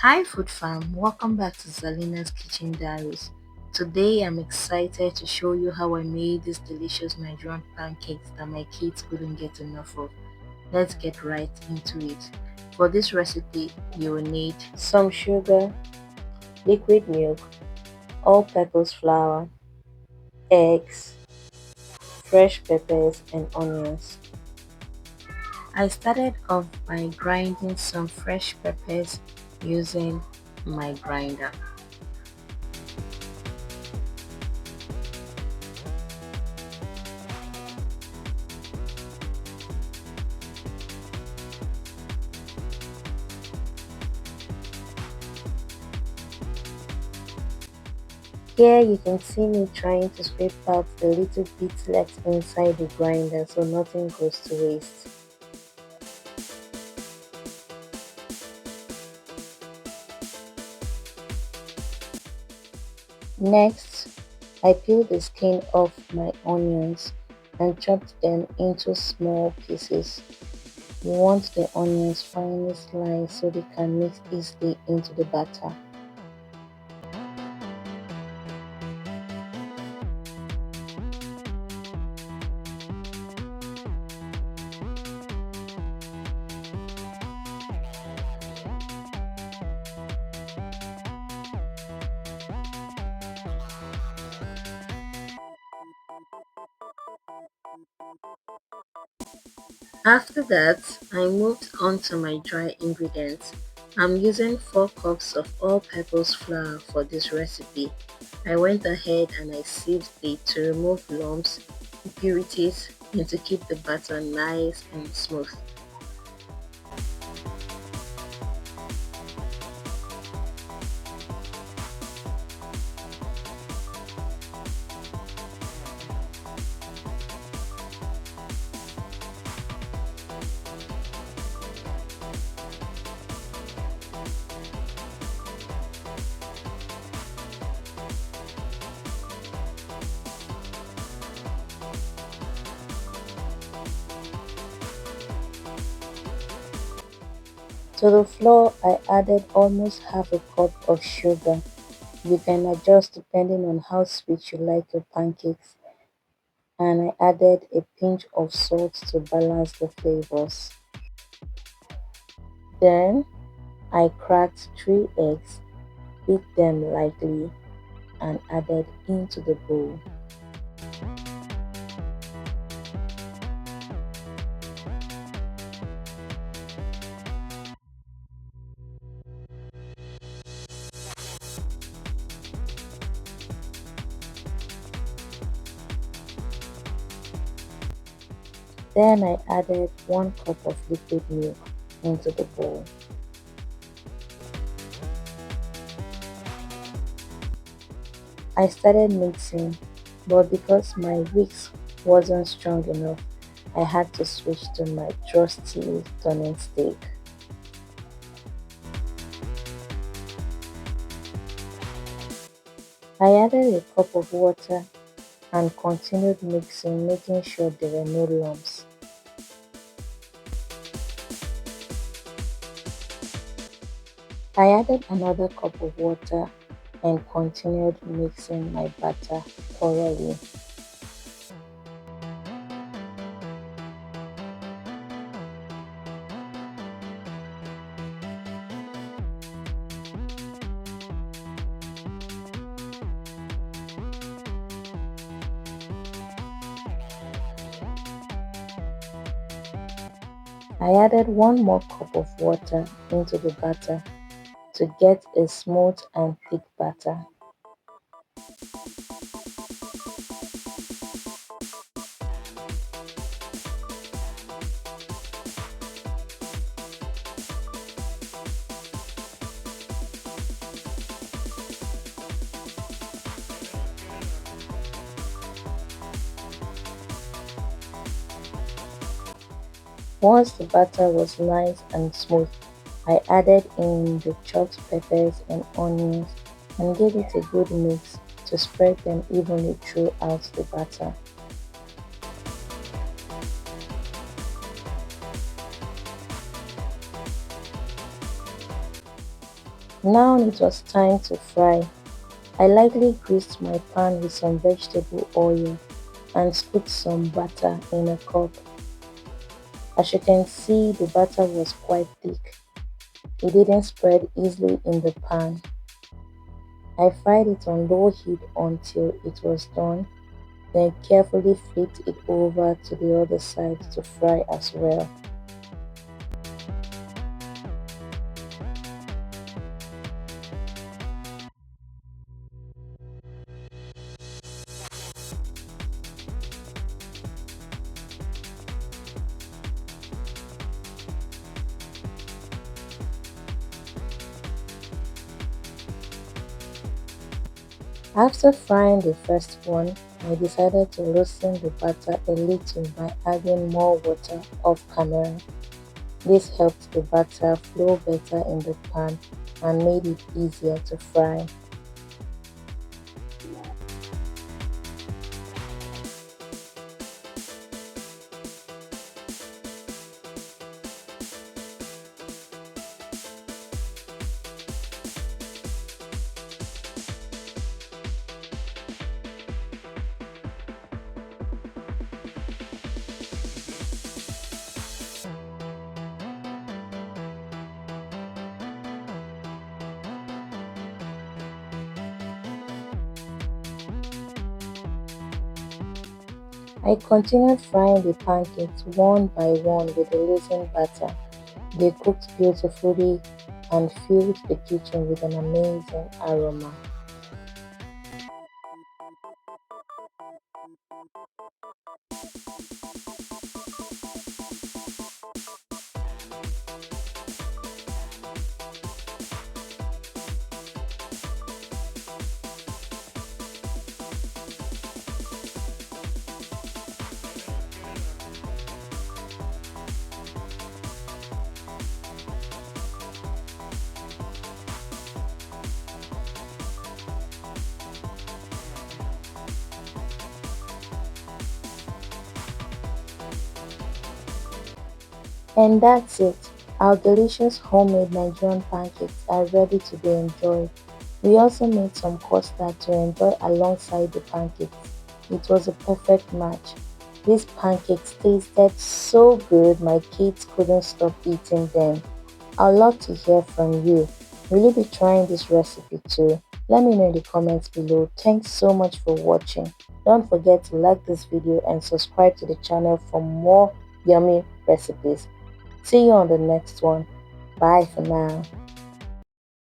Hi Food Fam, welcome back to Zalinas Kitchen Diaries. Today I'm excited to show you how I made these delicious Nigerian pancakes that my kids couldn't get enough of. Let's get right into it. For this recipe, you will need some sugar, liquid milk, all-purpose flour, eggs, fresh peppers and onions. I started off by grinding some fresh peppers using my grinder. Here you can see me trying to scrape out the little bits left inside the grinder so nothing goes to waste. Next, I peeled the skin off my onions and chopped them into small pieces. You want the onions finely sliced so they can mix easily into the batter. After that, I moved on to my dry ingredients. I'm using 4 cups of all-purpose flour for this recipe. I went ahead and I sieved it to remove lumps, impurities, and to keep the batter nice and smooth. To the flour, I added almost half a cup of sugar. You can adjust depending on how sweet you like your pancakes. And I added a pinch of salt to balance the flavors. Then I cracked 3 eggs, beat them lightly, and added into the bowl. Then I added 1 cup of liquid milk into the bowl. I started mixing, but because my whisk wasn't strong enough, I had to switch to my trusty turning stick. I added a cup of water and continued mixing, making sure there were no lumps. I added another cup of water and continued mixing my batter thoroughly. I added 1 more cup of water into the batter to get a smooth and thick batter. Once the batter was nice and smooth, I added in the chopped peppers and onions and gave it a good mix to spread them evenly throughout the batter. Now it was time to fry. I lightly greased my pan with some vegetable oil and scooped some butter in a cup. As you can see, the butter was quite thick. It didn't spread easily in the pan. I fried it on low heat until it was done, then carefully flipped it over to the other side to fry as well. After frying the first one, I decided to loosen the batter a little by adding more water off camera. This helped the batter flow better in the pan and made it easier to fry. I continued frying the pancakes one by one with the loosened batter. They cooked beautifully and filled the kitchen with an amazing aroma. And that's it. Our delicious homemade Nigerian pancakes are ready to be enjoyed. We also made some custard to enjoy alongside the pancakes. It was a perfect match. These pancakes tasted so good my kids couldn't stop eating them. I'd love to hear from you. Will you be trying this recipe too? Let me know in the comments below. Thanks so much for watching. Don't forget to like this video and subscribe to the channel for more yummy recipes. See you on the next one. Bye for now.